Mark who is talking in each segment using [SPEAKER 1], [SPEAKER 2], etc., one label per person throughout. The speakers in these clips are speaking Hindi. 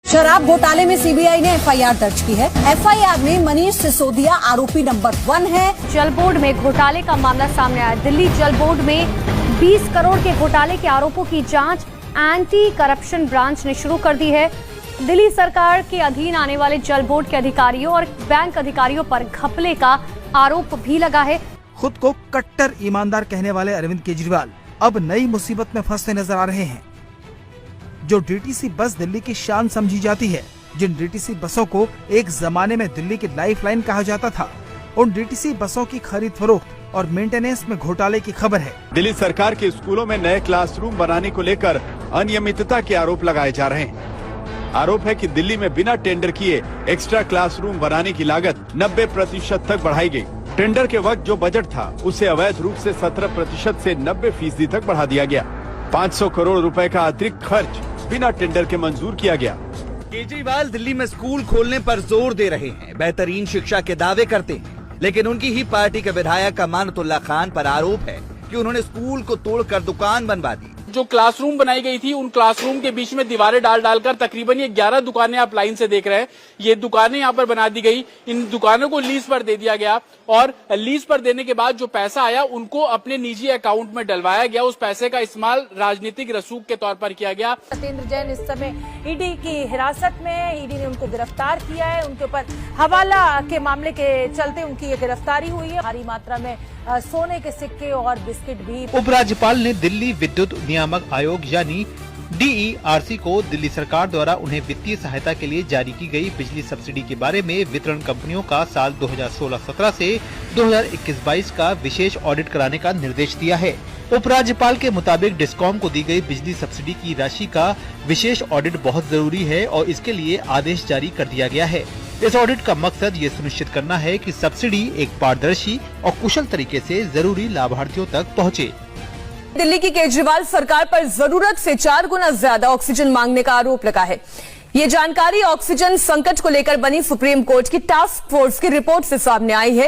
[SPEAKER 1] शराब घोटाले में सीबीआई ने एफआईआर दर्ज की है। एफआईआर में मनीष सिसोदिया आरोपी नंबर 1 है।
[SPEAKER 2] जल बोर्ड में घोटाले का मामला सामने आया। दिल्ली जल बोर्ड में 20 करोड़ के घोटाले के आरोपों की जांच एंटी करप्शन ब्रांच ने शुरू कर दी है। दिल्ली सरकार के अधीन आने वाले जल बोर्ड के अधिकारियों और बैंक अधिकारियों पर घपले का आरोप भी लगा है।
[SPEAKER 3] खुद को कट्टर ईमानदार कहने वाले अरविंद केजरीवाल अब नई मुसीबत में फंसते नजर आ रहे हैं। जो डीटीसी बस दिल्ली की शान समझी जाती है, जिन डीटीसी बसों को एक जमाने में दिल्ली की लाइफलाइन कहा जाता था, उन डीटीसी बसों की खरीद फरोख्त और मेंटेनेंस में घोटाले की खबर है।
[SPEAKER 4] दिल्ली सरकार के स्कूलों में नए क्लासरूम बनाने को लेकर अनियमितता के आरोप लगाए जा रहे हैं। आरोप है कि दिल्ली में बिना टेंडर किए एक्स्ट्रा क्लासरूम बनाने की लागत 90% तक बढ़ाई गई। टेंडर के वक्त जो बजट था उसे अवैध रूप से 17% से 90% तक बढ़ा दिया गया। 500 करोड़ रुपए का अतिरिक्त खर्च बिना टेंडर के मंजूर किया गया।
[SPEAKER 5] केजरीवाल दिल्ली में स्कूल खोलने पर जोर दे रहे हैं, बेहतरीन शिक्षा के दावे करते हैं, लेकिन उनकी ही पार्टी के विधायक अमानतुल्लाह खान पर आरोप है कि उन्होंने स्कूल को तोड़कर दुकान बनवा दी।
[SPEAKER 6] जो क्लासरूम बनाई गई थी, उन क्लासरूम के बीच में दीवारें डालकर तकरीबन ये 11 दुकानें आप लाइन से देख रहे हैं, ये दुकानें यहाँ पर बना दी गई। इन दुकानों को लीज पर दे दिया गया और लीज पर देने के बाद जो पैसा आया उनको अपने निजी अकाउंट में डलवाया गया। उस पैसे का इस्तेमाल राजनीतिक रसूख के तौर पर किया गया।
[SPEAKER 7] सत्येंद्र जैन इस समय ईडी की हिरासत में है। ईडी ने उनको गिरफ्तार किया है। उनके ऊपर हवाला के मामले के चलते उनकी ये गिरफ्तारी हुई है। भारी मात्रा में सोने के सिक्के और बिस्किट भी।
[SPEAKER 8] उपराज्यपाल ने दिल्ली विद्युत नियामक आयोग यानी DERC को दिल्ली सरकार द्वारा उन्हें वित्तीय सहायता के लिए जारी की गई बिजली सब्सिडी के बारे में वितरण कंपनियों का साल 2016-17 से 2021-22 का विशेष ऑडिट कराने का निर्देश दिया है। उपराज्यपाल के मुताबिक डिस्कॉम को दी गई बिजली सब्सिडी की राशि का विशेष ऑडिट बहुत जरूरी है और इसके लिए आदेश जारी कर दिया गया है। इस ऑडिट का मकसद ये सुनिश्चित करना है कि सब्सिडी एक पारदर्शी और कुशल तरीके से जरूरी लाभार्थियों तक पहुँचे।
[SPEAKER 1] दिल्ली की केजरीवाल सरकार पर जरूरत से 4 गुना ज्यादा ऑक्सीजन मांगने का आरोप लगा है। ये जानकारी ऑक्सीजन संकट को लेकर बनी सुप्रीम कोर्ट की टास्क फोर्स की रिपोर्ट से सामने आई है।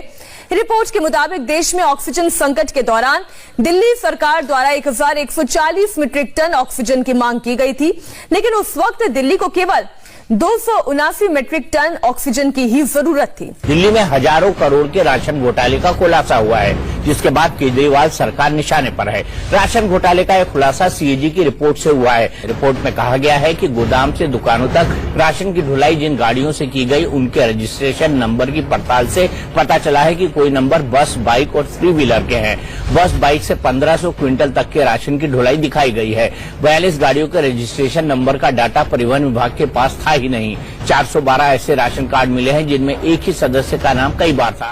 [SPEAKER 1] रिपोर्ट के मुताबिक देश में ऑक्सीजन संकट के दौरान दिल्ली सरकार द्वारा 1140 मीट्रिक टन ऑक्सीजन की मांग की गई थी, लेकिन उस वक्त दिल्ली को केवल 279 मीट्रिक टन ऑक्सीजन की ही जरूरत थी।
[SPEAKER 9] दिल्ली में हजारों करोड़ के राशन घोटाले का खुलासा हुआ है, जिसके बाद केजरीवाल सरकार निशाने पर है। राशन घोटाले का यह खुलासा CAG की रिपोर्ट से हुआ है। रिपोर्ट में कहा गया है कि गोदाम से दुकानों तक राशन की ढुलाई जिन गाड़ियों से की गई, उनके रजिस्ट्रेशन नंबर की पड़ताल से पता चला है कि कोई नंबर बस, बाइक और 3 व्हीलर के हैं। बस, बाइक से 1500 क्विंटल तक के राशन की ढुलाई दिखाई गई है। 42 गाड़ियों के रजिस्ट्रेशन नंबर का डाटा परिवहन विभाग के पास था ही नहीं। 412 ऐसे राशन कार्ड मिले हैं जिनमें एक ही सदस्य का नाम कई बार था।